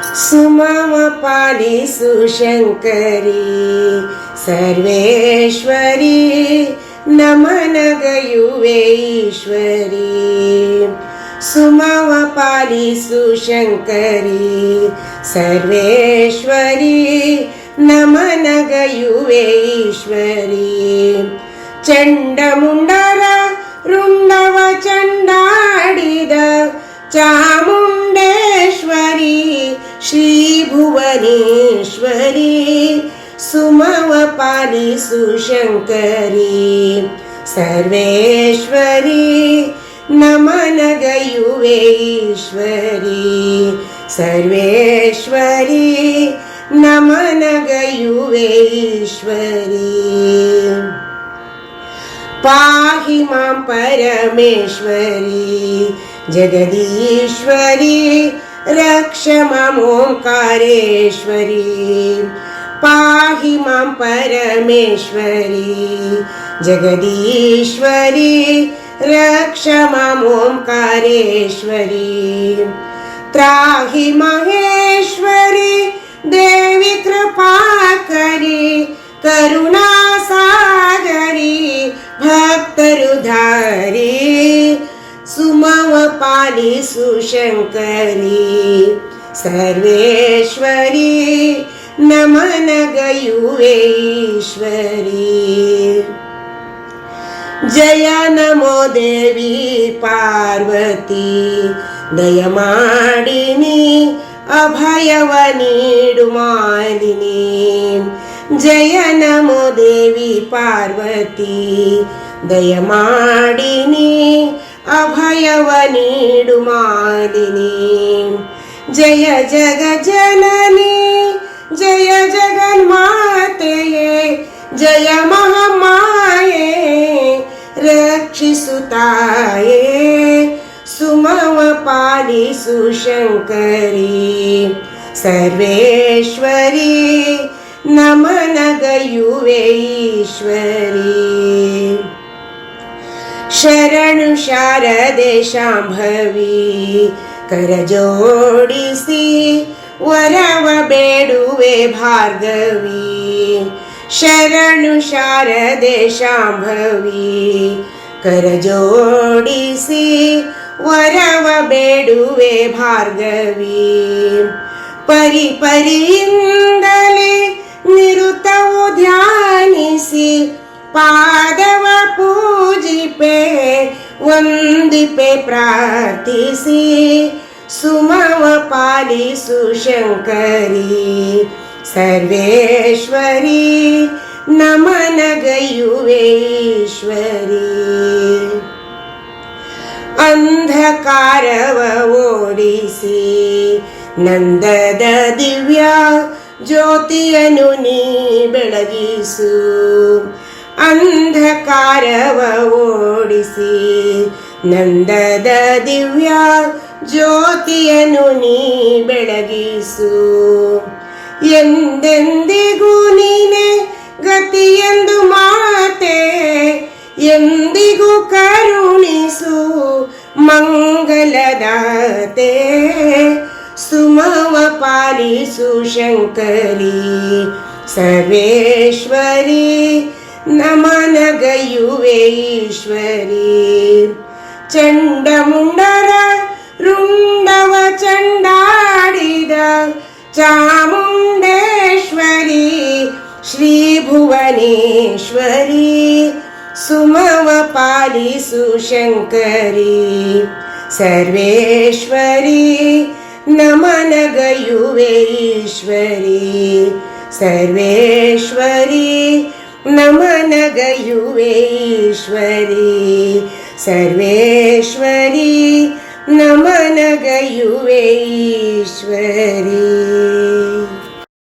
ಸುಮಮ ಪಾಲಿಸು ಶಂಕರಿ ಸರ್ವೇಶ್ವರಿ ನಮನಗಯುವೆ ಈಶ್ವರಿ. ಸುಮಮ ಪಾಲಿಸು ಶಂಕರಿ ಸರ್ವೇಶ್ವರಿ ನಮನಗಯುವೆ ಈಶ್ವರಿ. ಚಂಡಮುಂಡರ ರುಂಡವ ಚಂಡಾಡಿದ ಚಾಮುಂಡೇಶ್ವರಿ ಶ್ರೀ ಭುವನೇಶ್ವರಿ. ಸುಮವ ಪಾಲಿಸು ಶಂಕರಿ ಸರ್ವೇಶ್ವರಿ ನಮನಗಯುವೆ ಈಶ್ವರಿ. ಸರ್ವೇಶ್ವರಿ ನಮನಗಯುವೆ ಈಶ್ವರಿ. ಪಾಹಿ ಮಾಂ ಪರಮೇಶ್ವರಿ ಜಗದೀಶ್ವರಿ ರಕ್ಷ ಮಾಂ ಓಂಕಾರೇಶ್ವರಿ. ಪಾಹಿ ಮಾಂ ಪರಮೇಶ್ವರಿ ಜಗದೀಶ್ವರಿ ರಕ್ಷ ಮಾಂ ಓಂಕಾರೇಶ್ವರಿ. ತ್ರಾಹಿ ಮಹೇಶ್ವರಿ ದೇವಿ ಕೃಪಾಕರಿ ಕರುಣಾ ಸಾಗರಿ ಭಕ್ತರುಧಾರಿ. ಸುಮವ ಪಾಲಿಸು ಶಂಕರಿ ಸರ್ವೇಶ್ವರಿ ನಮನಗಯುವೆ ಈಶ್ವರಿ. ಜಯ ನಮೋ ದೇವಿ ಪಾರ್ವತಿ ದಯಮಾಡಿನಿ ಅಭಯವ ನೀಡು ಮಾಲಿನಿ. ಜಯ ನಮೋ ದೇವಿ ಪಾರ್ವತಿ ದಯಮಾಡಿನಿ ಅಭಯವ ನೀಡು ಮಾಲಿನಿ. ಜಯ ಜಗ ಜನನಿ ಜಯ ಜಗನ್ಮಾತೆಯೇ ಜಯ ಮಹಾಮಾಯೆ ರಕ್ಷಿಸುತ್ತಾಯೇ. ಸುಮವ ಪಾಲಿಸು ಶಂಕರಿ ಸರ್ವೇಶ್ವರಿ ನಮನಗಯುವೆ ಈಶ್ವರಿ. ಶರಣು ಶಾರದೆ ಶಾಂಭವಿ ಕರಜೋಡಿಸಿ ವರವ ಬೇಡುವೆ ಭಾರ್ಗವಿ. ಶರಣು ಶಾರದೆ ಶಾಂಭವಿ ಕರಜೋಡಿಸಿ ವರವ ಬೇಡುವೆ ಭಾರ್ಗವಿ. ಪರಿ ಪರಿಯಿಂದಲೇ ನಿರುತವು ಧ್ಯಾನಿಸಿ ಪಾದವ ಪೂಜಿಪೆ ವಂದಿಪೆ ಪ್ರಾರ್ಥಿಸಿ. ಸುಮವ ಪಾಲಿಸು ಶಂಕರಿ ಸರ್ವೇಶ್ವರಿ ನಮನಗಯುವೆ ಈಶ್ವರಿ. ಅಂಧಕಾರವ ಓಡಿಸಿ ನಂದದ ದಿವ್ಯ ಜ್ಯೋತಿಯನ್ನು ನೀ ಬೆಳಗಿಸು. ಅಂಧಕಾರವ ಓಡಿಸಿ ನಂದದ ದಿವ್ಯ ಜ್ಯೋತಿಯನ್ನು ನೀ ಬೆಳಗಿಸು. ಎಂದೆಂದಿಗೂ ನೀನೆ ಗತಿಯೆಂದು ಮಾತೆ ಎಂದಿಗೂ ಕರುಣಿಸು ಮಂಗಲದಾತೆ. ಸುಮವ ಪಾಲಿಸು ಶಂಕರಿ ಸರ್ವೇಶ್ವರಿ ನಮನಗಯುವೆ ಈಶ್ವರಿ. ಚಂಡಮುಂಡರ ರುಂಡವ ಚಂಡಾಡಿದ ಚಾಮುಂಡೇಶ್ವರಿ ಶ್ರೀ ಭುವನೇಶ್ವರಿ. ಸುಮವ ಪಾಲಿಸು ಶಂಕರಿ ಸರ್ವೇಶ್ವರಿ ನಮನಗಯುವೆ ಈಶ್ವರಿ. ಸರ್ವೇಶ್ವರಿ ನಮನಗಯುವೆ ಈಶ್ವರಿ. ಸರ್ವೇಶ್ವರಿ ನಮನಗಯುವೆ ಈಶ್ವರಿ.